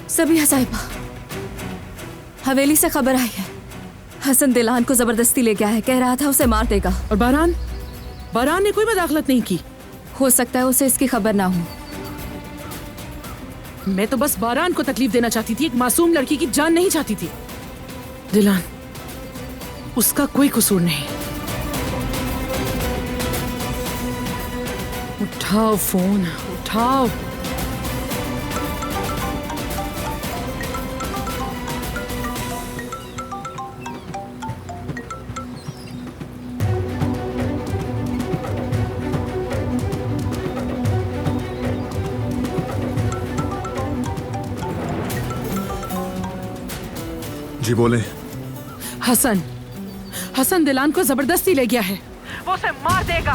सभी साहिबा, हवेली से खबर आई है। हसन दिलान को जबरदस्ती ले गया है। कह रहा था उसे मार देगा। और बारान ने कोई मदाखलत नहीं की? हो सकता है उसे इसकी खबर ना हो। मैं तो बस बारान को तकलीफ देना चाहती थी, एक मासूम लड़की की जान नहीं चाहती थी। दिलान, उसका कोई कसूर नहीं। उठाओ फोन, उठाओ। जी बोले। हसन दिलान को जबरदस्ती ले गया है। वो उसे मार देगा।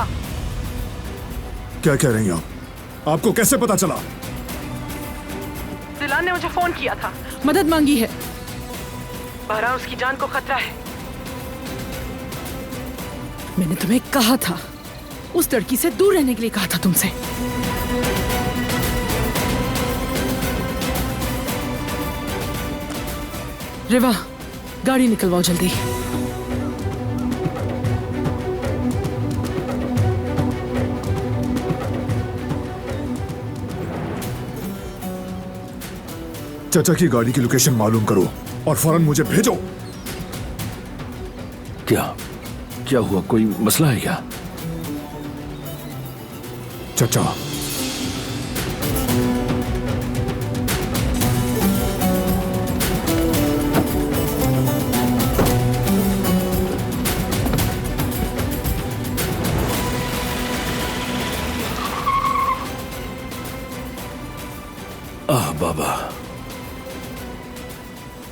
क्या कह रही हैं आप? आपको कैसे पता चला? दिलान ने मुझे फोन किया था, मदद मांगी है। बहरहाल उसकी जान को खतरा है। मैंने तुम्हें कहा था, उस लड़की से दूर रहने के लिए कहा था तुमसे। रिवा, गाड़ी निकलवाओ जल्दी। चाचा की गाड़ी की लोकेशन मालूम करो और फौरन मुझे भेजो। क्या हुआ? कोई मसला है क्या? चाचा, बाबा,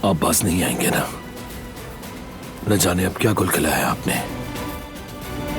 आप पास नहीं आएंगे ना? न जाने अब क्या गुल खिलाया आपने।